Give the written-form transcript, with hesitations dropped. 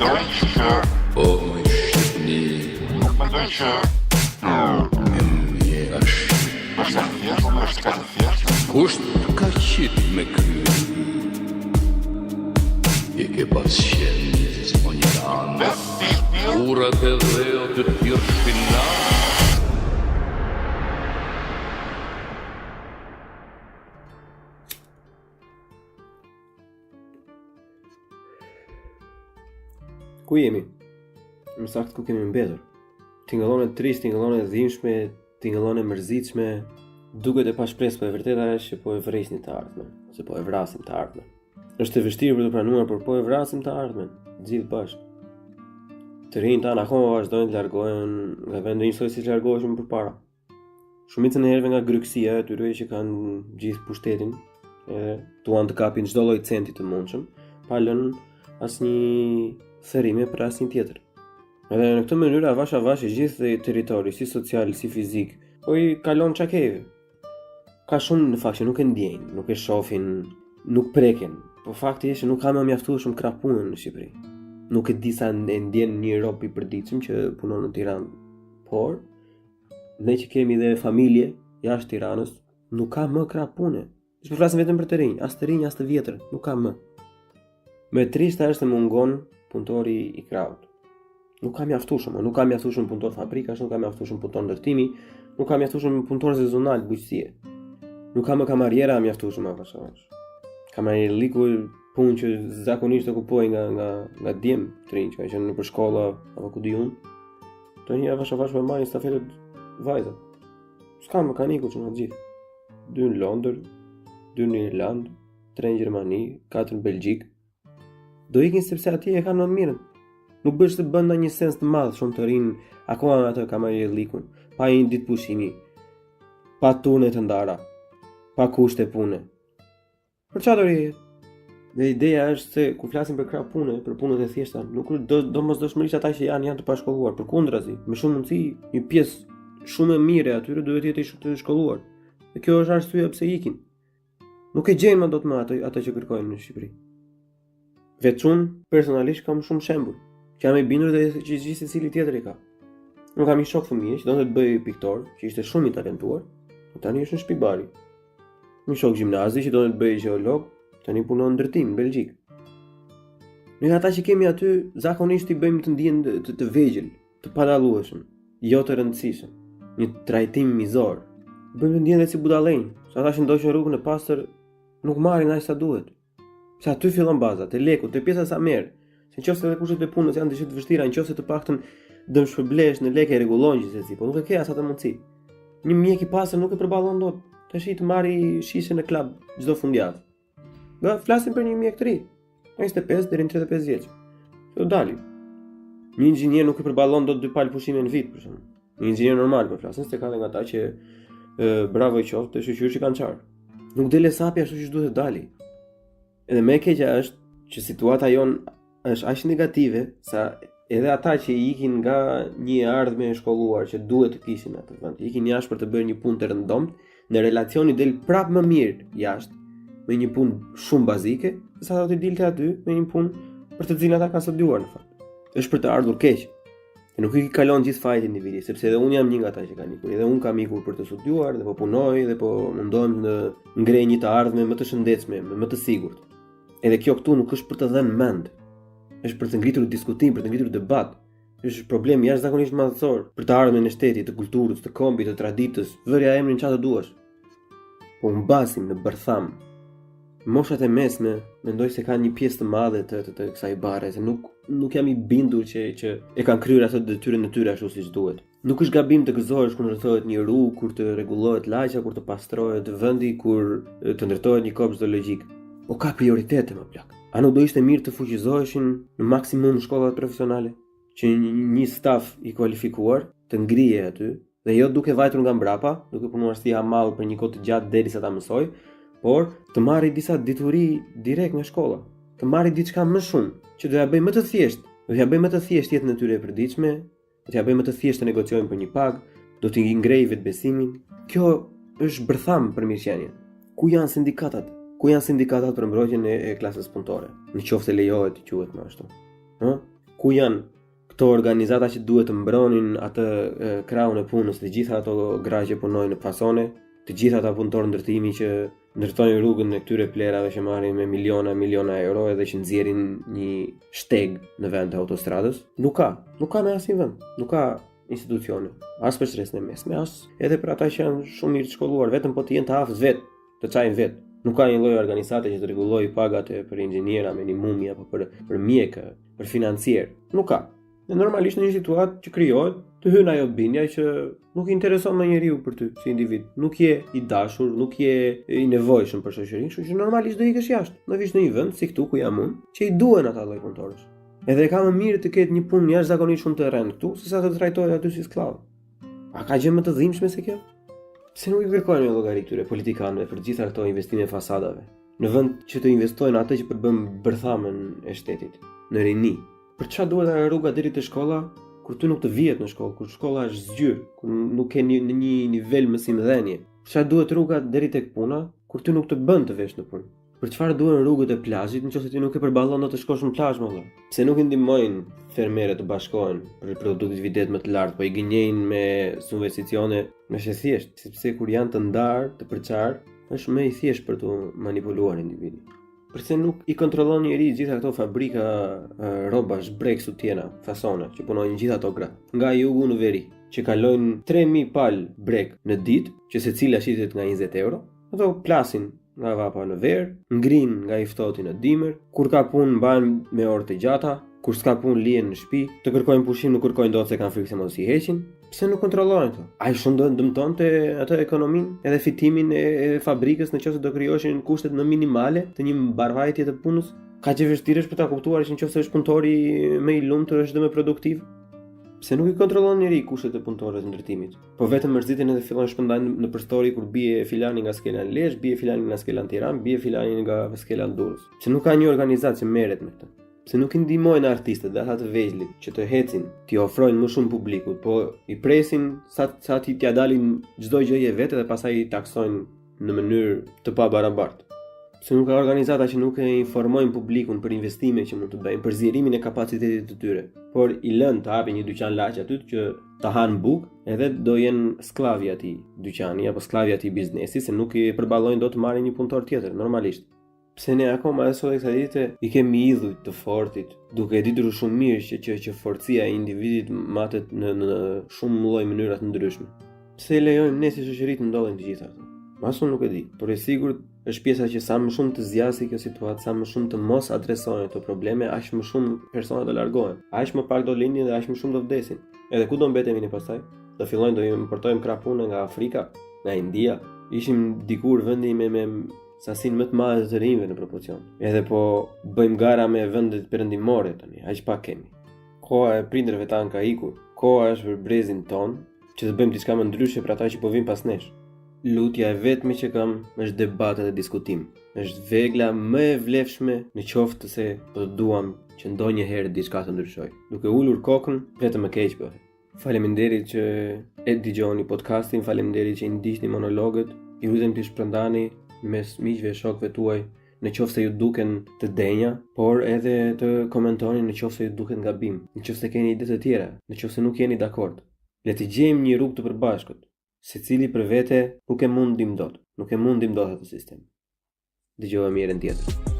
mendoj që Po më shqipni nuk mendoj që je ashtë është e thjeshtë, është ka të thjeshtë. Kusht ka qit me kry Je ke pas qenë o një anë Bes si shpil, Urat e dheo të tjërë shpina Ku jemi? Më saktë ku kemi mbetur. Tingëllon e trist, tingëllon e dhimbshme, tingëllon e mërzitshme, duket e pa shpresë, po e vërteta është që po e vresni të ardhmen, ose po e vrasim të ardhmen. Është e vështirë për të pranuar, por po e vrasim të ardhmen, gjithë bashkë. Të rinjtë tanë akoma vazhdojnë të largohen nga vendi njësoj si që largoheshim përpara. Shumicën e herëve nga gryksia e tyre që kanë gjithë pushtetin, edhe duan të kapin çdo lloj centi të mundshëm, pa lënë asnjë thërrime për asnjë tjetër. Edhe në këtë mënyrë avash avash i gjithë territori, si social, si fizik, po i kalon çakevi. Ka shumë në fakt që nuk e ndjejnë, nuk e shohin, nuk preken, po fakti është që nuk ka më mjaftueshëm krah punën në Shqipëri. Nuk e di sa e ndjen një rob i përditshëm që punon në Tiranë, por ne që kemi dhe familje jashtë Tiranës, nuk ka më krah pune. S'po flasim vetëm për të rinj, as të rinj, as të vjetër, nuk ka më. Më e trishta është se mungon punëtori i krahut. Nuk ka mjaftueshëm, nuk ka mjaftueshëm punëtor fabrikash, nuk ka mjaftueshëm punëtor ndërtimi, nuk ka mjaftueshëm punëtor sezonal bujqësie. Nuk ka më kamariera mjaftueshëm avash. Kamarierliku punë që zakonisht okupoi nga djem të rinj, që janë nëpër shkolla apo ku di unë. Tani avash me marrin stafetët vajzat. S'ka mekaniku që na gjithë. 2 në Londër, 2 në Irlandë, 3 në Gjermani, 4 në Belgjik. Do ikin sepse atje e kanë më mirën. Nuk bësh të bën një sens të madh shumë të rinë akoma me atë kamarierlikun, pa një ditë pushimi, pa turne të ndara, pa kushte pune. Për çfarë do rihet? Dhe ideja është se kur flasim për krah pune, për punët e thjeshta, nuk domosdoshmërisht ata që janë të pashkolluar, përkundrazi, me shumë mundësi, një pjesë shumë e mirë e atyre duhet të jetë të shkolluar. Dhe kjo është arsyeja pse ikin. Nuk e gjejnë më dot më ato që kërkojnë në Shqipëri. Veç unë personalisht kam shumë shembull, që jam i bindur dhe që gjithë secili tjetër i ka. Nuk kam një shok fëmijë që donte të bëjë piktor, që ishte shumë i talentuar, tani është në shtëpi bari. Një shok gjimnazi që donte të bëjë gjeolog, tani punon në ndërtim në Belgjik. Ne ata që kemi aty zakonisht i bëjmë të ndihen të vegjël, të padallueshëm, jo të rëndësishëm, një trajtim mizor. Bëjmë të ndihen si budallënj, sa ata që ndoqën rrugën e pastër nuk marrin aq sa duhet. Se aty fillon baza, te leku, te pjesa sa merr. Se nëse edhe kushtet e punës janë të vështira, nëse të paktën dëm shpërblesh në lekë e rregullon gjithsesi, po nuk e ke as atë mundësi. Një mjek i pastër nuk e përballon dot, tash i të marri shishe në klub çdo fundjavë. Do flasim për një mjek të ri, 25 deri në 35 vjeç. Do dali. Një inxhinier nuk e përballon dot 2 palë pushime në vit, për shembull. Një inxhinier normal po flasin, se ka edhe ata që bravo i qoftë, të shoqëri që kanë çar. Nuk dele sapi ashtu siç duhet të dali. Edhe më e keqja është që situata jon është aq negative sa edhe ata që ikin nga një ardhmë e shkolluar që duhet të kishin atë vend, ikin jashtë për të bërë një punë të rëndomt, në relacion i del prapë më mirë jashtë me një punë shumë bazike, sa do të dilte aty me një punë për të cilën ata kanë studiuar në fakt. Është për të ardhur keq. E nuk i kalon gjithë fajti individi, sepse edhe unë jam një nga ata që kanë ikur, edhe unë kam ikur për të studiuar dhe po punoj dhe po mundohem të ngrej një të ardhmë më të shëndetshme, më të sigurt. Edhe kjo këtu nuk është për të dhënë mend. Është për të ngritur diskutim, për të ngritur debat. Është problem jashtëzakonisht madhësor për të ardhmen e shtetit, të kulturës, të kombit, të traditës, vërja emrin çfarë duash. Po mbasim në bërtham. Moshat e mesme mendoj se kanë një pjesë të madhe të kësaj bare, se nuk jam i bindur që e kanë kryer ato detyrën e tyre ashtu siç duhet. Nuk është gabim të gëzohesh kur ndërtohet një rrugë, kur të rregullohet lagja, kur të pastrohet vendi, kur të ndërtohet një kopshtë zoologjik. O ka prioritete më plak. A nuk do ishte mirë të fuqizoheshin në maksimum shkollat profesionale, që një staf i kualifikuar të ngrije aty, dhe jo duke vajtur nga mbrapa, duke punuar si hamall për një kohë të gjatë derisa ta mësoj, por të marrë disa dituri direkt nga shkolla, të marrë diçka më shumë, që do ja bëjë më të thjeshtë, do ja bëjë më të thjeshtë jetën e tyre e përditshme, do ja bëjë më të thjeshtë të negociojnë për një pagë, do t'i ngrejë vetbesimin. Kjo është bërtham për mirëqenien. Ku janë sindikatat? Ku janë sindikatat për mbrojtjen e klasës punëtore? Në qoftë se lejohet të quhet më ashtu. Ku janë këto organizata që duhet të mbronin atë krahun e punës, të gjitha ato gra që punojnë në fasone, të gjitha ata punëtorë ndërtimi që ndërtojnë rrugën e këtyre plerave që marrin me miliona euro edhe që nxjerrin një shteg në vend të autostradës. Nuk ka në asnjë vend, nuk ka institucione, as për shtresën e mesme, as edhe për ata që janë shumë mirë të shkolluar, vetëm po të jenë të aftë vetë, të çajnë vetë. Nuk ka një lloj organizate që të rregullojë pagat për inxhiniera minimumi apo për mjekë, për financier. Nuk ka. Dhe normalisht në një situatë që krijohet, të hyn ajo bindja që nuk i intereson më njeriu për ty si individ. Nuk je i dashur, nuk je i nevojshëm për shoqërinë, kështu që normalisht do ikesh jashtë. Do vish në një vend si këtu ku jam unë, që i duhen ata lloj punëtorësh. Edhe ka më mirë të ketë një punë jashtëzakonisht shumë të rëndë këtu, sesa të trajtohet aty si skllav. A ka gjë më të dhimbshme se kjo? Pse nuk i kërkojnë një llogari këtyre politikanëve për gjitha këto investime fasadave, në vend që të investojnë atë që përbën bërthamën e shtetit, në rini? Për çfarë duhet rruga deri te shkolla, kur ty nuk të vihet në shkollë, kur shkolla është zgjyrë, kur nuk ke në një nivel mësimdhënie? Për çfarë duhet rruga deri tek puna, kur ty nuk të bën të vesh në punë? Për çfarë duhen rrugët e plazhit nëse ti nuk e përballon të shkosh në plazh më vëlla? Pse nuk i ndihmojnë fermerët të bashkohen për produktivitet më të lartë, po i gënjejnë me subvencione me thjesht, sepse kur janë të ndarë, të përçar, është më i thjesht për të manipuluar individin. Përse nuk i kontrollon njëri gjitha këto fabrika rrobash, brek, sutjena, fasona që punojnë gjitha ato gra nga jugu në veri, që kalojnë 3000 pal brek në ditë, që secila shitet nga 20 euro, ato plasin nga vapa në verë, ngrin nga i ftohti në dimër, kur ka punë mbajnë me orë të gjata, kur s'ka punë lihen në shtëpi, të kërkojnë pushim nuk kërkojnë dot se kanë frikë se mos i heqin. Pse nuk kontrollojnë këto? Ai shumë do dëmtonte atë ekonominë, edhe fitimin e fabrikës nëse do krijoheshin kushtet më minimale të një mbarvajtje të punës. Ka që vështirë është për ta kuptuar që nëse është punëtori më i lumtur është dhe më produktiv. Pse nuk i kontrollon njëri kushtet e punëtorëve të ndërtimit? Po vetëm mërziten edhe fillojnë shpërndajnë në përstori kur bie filani nga skela në Lezhë, bie filani nga skela në Tiranë, bie filani nga skela në Durrës. Pse nuk ka një organizatë që merret me këtë? Pse nuk i ndihmojnë artistët dhe ata të vegjëlit që të ecin, t'i ofrojnë më shumë publikut, po i presin sa ti t'ia dalin çdo gjë e vetë dhe pastaj i taksojnë në mënyrë të pabarabartë. Se nuk ka organizata që nuk e informojnë publikun për investime që mund të bëjnë, për zgjerimin e kapacitetit të tyre, por i lënë të hapin një dyqan laç aty që ta hanë bukë edhe do jenë skllavi atij dyqani apo skllavi atij biznesi, se nuk i përballojnë dot të marrin një punëtor tjetër normalisht. Pse ne akoma edhe sot kësaj dite i kemi idhujt të fortit, duke e ditur shumë mirë që forcia e individit matet në shumë lloj mënyra të ndryshme. Pse e lejojmë ne si shoqëri të ndodhin të gjitha këto? Masun nuk e di, por e sigurt është pjesa që sa më shumë të zgjasë kjo situatë, sa më shumë të mos adresohen këto probleme, aq më shumë persona do largohen, aq më pak do lindin dhe aq më shumë do vdesin. Edhe ku do mbetemi ne pastaj? Do fillojmë do importojmë krah pune nga Afrika, nga India. Ishim dikur vendi me sasinë më të madhe të rinjve në proporcion. Edhe po bëjmë gara me vendet perëndimore tani, aq pak kemi. Koha e prindërve tan ka ikur. Koha është për brezin ton, që të bëjmë diçka më ndryshe për ata që po vijnë pas nesh. Lutja e vetme që kam është debat dhe diskutim. Është vegla më e vlefshme në qoftë se po të duam që ndonjëherë diçka të ndryshojë. Duke ulur kokën, vetëm më keq bëhet. Faleminderit që e dëgjoni podcastin, faleminderit që i ndiqni monologët. Ju lutem të shpërndani mes miqve e shokëve tuaj në qoftë se ju duken të denja, por edhe të komentoni në qoftë se ju duket gabim, në qoftë se keni ide të tjera, në qoftë se nuk jeni dakord. Le të gjejmë një rrugë të përbashkët. Secili për vete nuk e mund ndim dot, nuk e mund ndim dot atë sistem. Dëgjohemi herën tjetër.